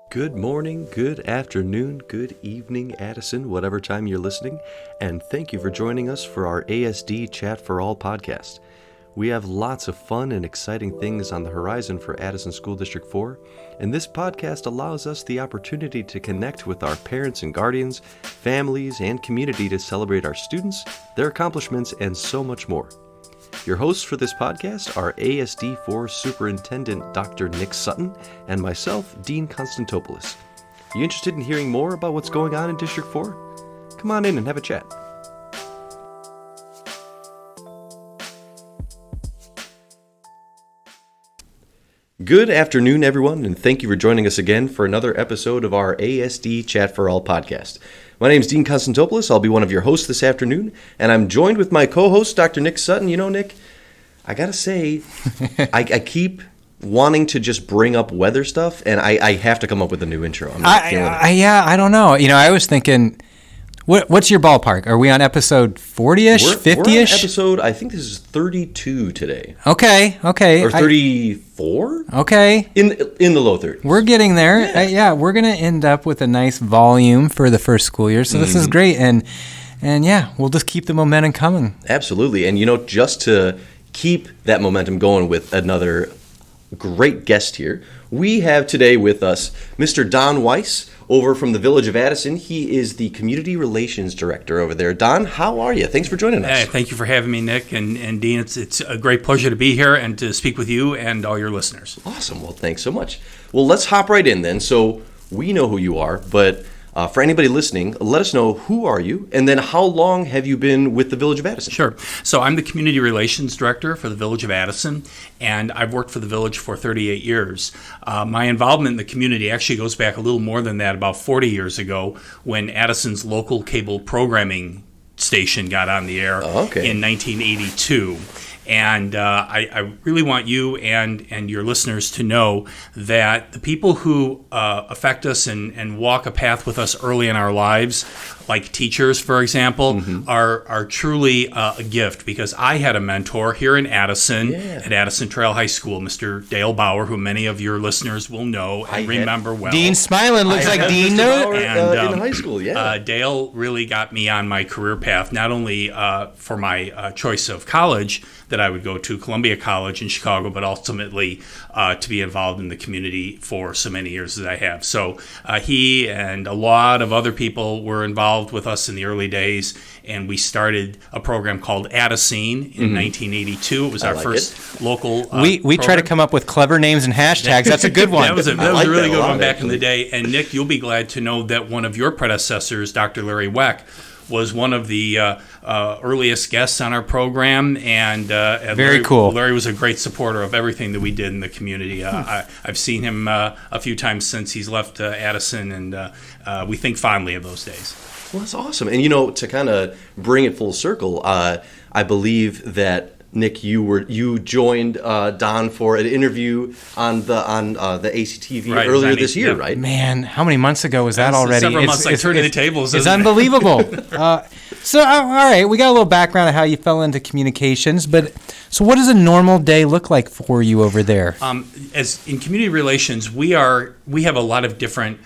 Good morning, good afternoon, good evening, Addison, whatever time you're listening, and thank you for joining us for our ASD Chat for All podcast. We have lots of fun and exciting things on the horizon for Addison School District 4, and this podcast allows us the opportunity to connect with our parents and guardians, families, and community to celebrate our students, their accomplishments, and so much more. Your hosts for this podcast are ASD4 Superintendent Dr. Nick Sutton and myself, Dean Constantopoulos. You interested in hearing more about what's going on in District 4? Come on in and have a chat. Good afternoon, everyone, and thank you for joining us again for another episode of our ASD Chat for All podcast. My name is Dean Constantopoulos. I'll be one of your hosts this afternoon, and I'm joined with my co-host, Dr. Nick Sutton. You know, Nick, I gotta say, I keep wanting to just bring up weather stuff, and I have to come up with a new intro. I'm not feeling it. I don't know. You know, I was thinking, what's your ballpark? Are we on episode 40-ish, 50-ish? We're on episode, I think this is 32 today. Okay. Or 34? Okay. In the low 30s. We're getting there. Yeah, we're going to end up with a nice volume for the first school year, so this is great. And yeah, we'll just keep the momentum coming. Absolutely. And, you know, just to keep that momentum going with another great guest here, we have today with us Mr. Don Weiss over from the Village of Addison. He is the Community Relations Director over there. Don, how are you? Thanks for joining us. Hey, thank you for having me, Nick and Dean. It's a great pleasure to be here and to speak with you and all your listeners. Awesome. Well, thanks so much. Well, let's hop right in then. So we know who you are, but for anybody listening, let us know, who are you, and then how long have you been with the Village of Addison? Sure. So I'm the Community Relations Director for the Village of Addison, and I've worked for the Village for 38 years. My involvement in the community actually goes back a little more than that, about 40 years ago, when Addison's local cable programming station got on the air in 1982. And I really want you and your listeners to know that the people who affect us and walk a path with us early in our lives, like teachers, for example, are truly a gift, because I had a mentor here in Addison at Addison Trail High School, Mr. Dale Bauer, who many of your listeners will know and remember well. Dean smiling, looks like Dean knows. In high school, yeah. Dale really got me on my career path, not only for my choice of college that I would go to, Columbia College in Chicago, but ultimately to be involved in the community for so many years as I have. So he and a lot of other people were involved with us in the early days, and we started a program called Addison in 1982. It was our first local We try to come up with clever names and hashtags. That's a good one. That was a really good one back in the day. And Nick, you'll be glad to know that one of your predecessors, Dr. Larry Weck, was one of the earliest guests on our program, and very cool. Larry was a great supporter of everything that we did in the community. I've seen him a few times since he's left Addison, and we think fondly of those days. Well, that's awesome. And, you know, to kind of bring it full circle, I believe that, Nick, you joined Don for an interview on the ACTV earlier this year, right? Man, how many months ago was that already? Several months, like turning the tables. It's unbelievable. So, all right, we got a little background of how you fell into communications, but so what does a normal day look like for you over there? As in community relations, we have a lot of different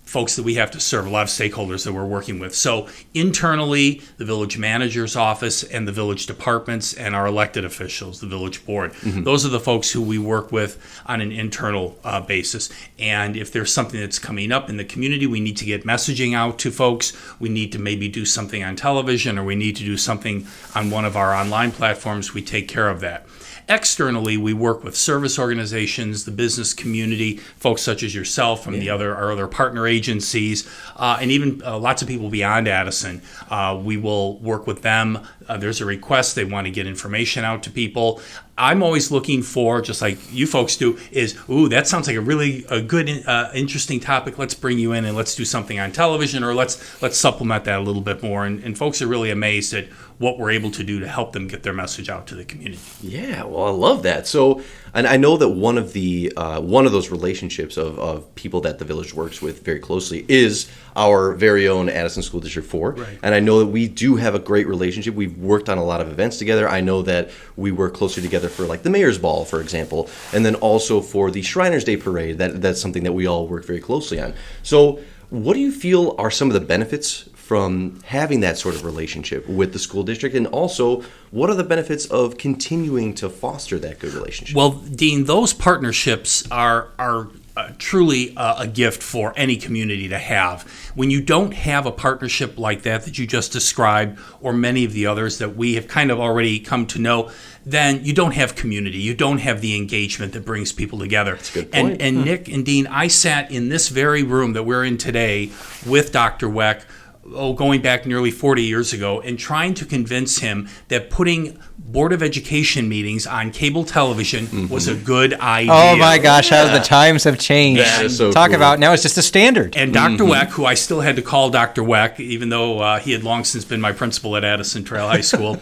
folks that we have to serve, a lot of stakeholders that we're working with. So internally, the village manager's office and the village departments and our elected officials, the village board. Those are the folks who we work with on an internal basis. And if there's something that's coming up in the community, we need to get messaging out to folks. We need to maybe do something on television, or we need to do something on one of our online platforms. We take care of that. Externally, we work with service organizations, the business community, folks such as yourself from our other partner agencies, and even lots of people beyond Addison. We will work with them. There's a request. They want to get information out to people. I'm always looking for, just like you folks do, that sounds like a good, interesting topic. Let's bring you in and let's do something on television, or let's supplement that a little bit more. And folks are really amazed at what we're able to do to help them get their message out to the community. Yeah, well, I love that. So, and I know that one of those relationships of people that the village works with very closely is our very own Addison School District 4. Right. And I know that we do have a great relationship. We've worked on a lot of events together. I know that we work closely together for like the Mayor's Ball, for example, and then also for the Shriners Day Parade. That's something that we all work very closely on. So what do you feel are some of the benefits from having that sort of relationship with the school district? And also, what are the benefits of continuing to foster that good relationship? Well, Dean, those partnerships are truly a gift for any community to have. When you don't have a partnership like that you just described, or many of the others that we have kind of already come to know, then you don't have community. You don't have the engagement that brings people together. That's a good point. And Nick and Dean, I sat in this very room that we're in today with Dr. Weck, going back nearly 40 years ago, and trying to convince him that putting Board of Education meetings on cable television was a good idea. Oh my gosh, how the times have changed. That is so Talk cool. about, now it's just a standard. And Dr. Weck, who I still had to call Dr. Weck, even though he had long since been my principal at Addison Trail High School,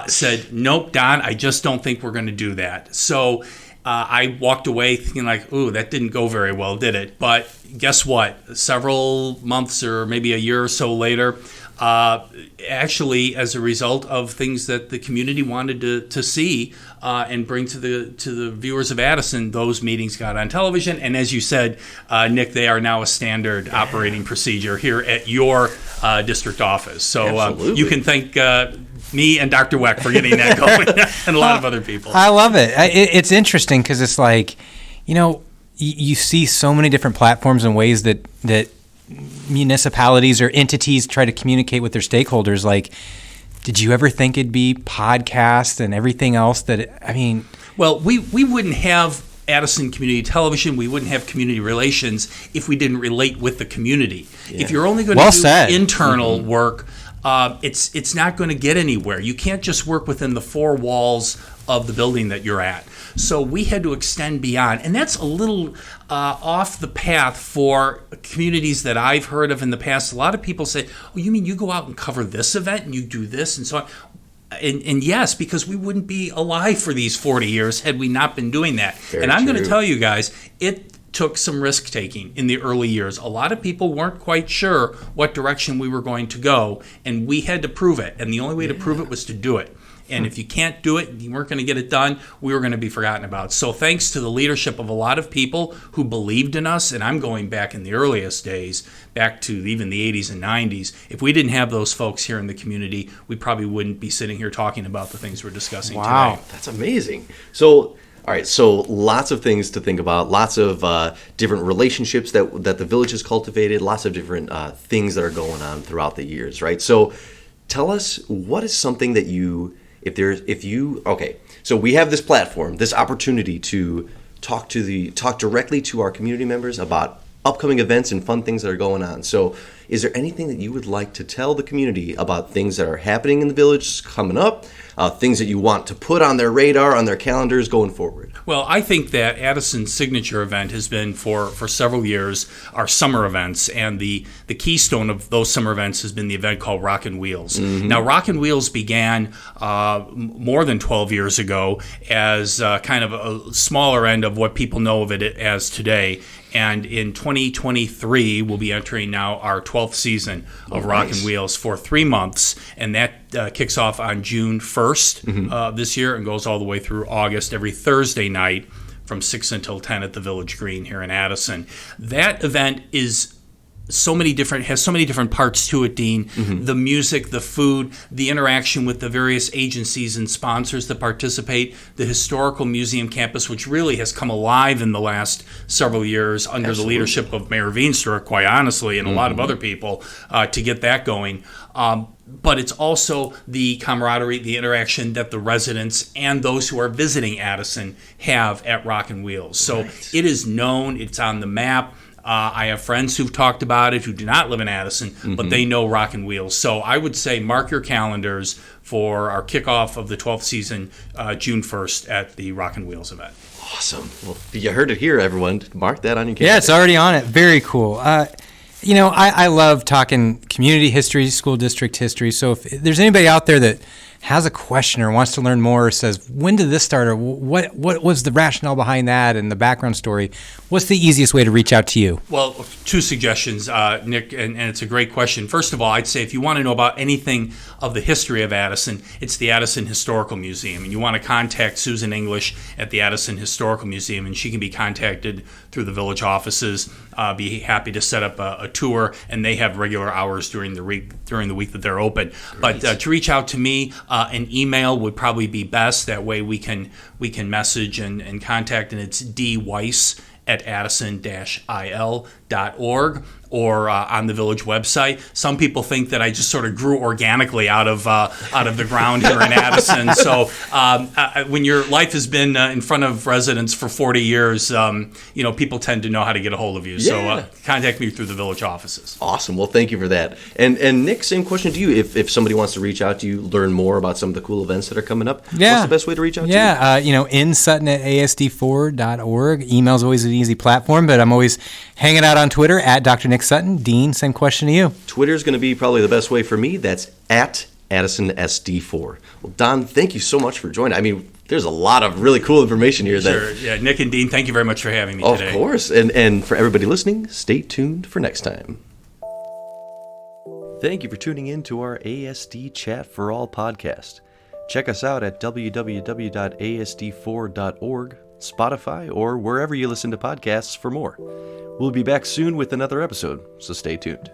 said, nope, Don, I just don't think we're going to do that. So I walked away thinking like, ooh, that didn't go very well, did it? But guess what? Several months or maybe a year or so later, actually, as a result of things that the community wanted to see and bring to the viewers of Addison, those meetings got on television. And as you said, Nick, they are now a standard operating procedure here at your district office. So you can thank me and Dr. Weck for getting that going, and a lot of other people. I love it. It's interesting because it's like, you see so many different platforms and ways that municipalities or entities try to communicate with their stakeholders. Like, did you ever think it'd be podcasts and everything else Well, we wouldn't have Addison Community Television, we wouldn't have community relations if we didn't relate with the community. Yeah. If you're only going to do internal work, it's not going to get anywhere. You can't just work within the four walls of the building that you're at. So we had to extend beyond, and that's a little off the path for communities that I've heard of in the past. A lot of people say, oh, you mean you go out and cover this event and you do this and so on? And yes, because we wouldn't be alive for these 40 years had we not been doing that. Very and I'm true. going to tell you guys, it took some risk taking in the early years. A lot of people weren't quite sure what direction we were going to go, and we had to prove it. And the only way to prove it was to do it. And if you can't do it, you weren't going to get it done, we were going to be forgotten about. So thanks to the leadership of a lot of people who believed in us, and I'm going back in the earliest days, back to even the 80s and 90s, if we didn't have those folks here in the community, we probably wouldn't be sitting here talking about the things we're discussing today. That's amazing. So, all right, so lots of things to think about, lots of different relationships that the village has cultivated, lots of different things that are going on throughout the years, right? So tell us, what is something that so we have this platform, this opportunity to talk directly to our community members about upcoming events and fun things that are going on. So is there anything that you would like to tell the community about things that are happening in the village coming up, things that you want to put on their radar, on their calendars going forward? Well, I think that Addison's signature event has been for several years our summer events, and the keystone of those summer events has been the event called Rockin' Wheels. Mm-hmm. Now, Rockin' Wheels began more than 12 years ago as kind of a smaller end of what people know of it as today. And in 2023, we'll be entering now our 12th season of Rockin' Wheels for 3 months, and that kicks off on June 1st this year and goes all the way through August, every Thursday night from 6 until 10 at the Village Green here in Addison. That event has so many different parts to it, Dean. Mm-hmm. The music, the food, the interaction with the various agencies and sponsors that participate, the historical museum campus, which really has come alive in the last several years under the leadership of Mayor Veenstra, quite honestly, and a lot of other people to get that going. But it's also the camaraderie, the interaction that the residents and those who are visiting Addison have at Rockin' Wheels. So It is known, it's on the map. I have friends who've talked about it who do not live in Addison, but they know Rockin' Wheels. So I would say mark your calendars for our kickoff of the 12th season, June 1st at the Rockin' Wheels event. Awesome. Well, you heard it here, everyone. Mark that on your calendar. Yeah, it's already on it. Very cool. I love talking community history, school district history. So if there's anybody out there that has a question or wants to learn more, or says, when did this start, or what was the rationale behind that and the background story, what's the easiest way to reach out to you? Well, two suggestions, Nick, and it's a great question. First of all, I'd say if you want to know about anything of the history of Addison, it's the Addison Historical Museum. And you want to contact Susan English at the Addison Historical Museum, and she can be contacted through the village offices. Be happy to set up a tour, and they have regular hours during the week that they're open. Great. But to reach out to me, an email would probably be best. That way we can message and contact, and it's dwice@addison-il.org. Or on the village website. Some people think that I just sort of grew organically out of the ground here in Addison. So when your life has been in front of residents for 40 years, people tend to know how to get a hold of you. Yeah. So contact me through the village offices. Awesome. Well, thank you for that. And Nick, same question to you. If somebody wants to reach out to you, learn more about some of the cool events that are coming up, what's the best way to reach out to you? In Sutton at asd4.org. Email's always an easy platform, but I'm always hanging out on Twitter at Dr. Nick Sutton. Dean, same question to you. Twitter's going to be probably the best way for me. That's at AddisonSD4. Well, Don, thank you so much for joining. I mean, there's a lot of really cool information here. Sure. Yeah, Nick and Dean, thank you very much for having me today. Of course. And for everybody listening, stay tuned for next time. Thank you for tuning in to our ASD Chat for All podcast. Check us out at www.asd4.org, Spotify, or wherever you listen to podcasts for more. We'll be back soon with another episode, so stay tuned.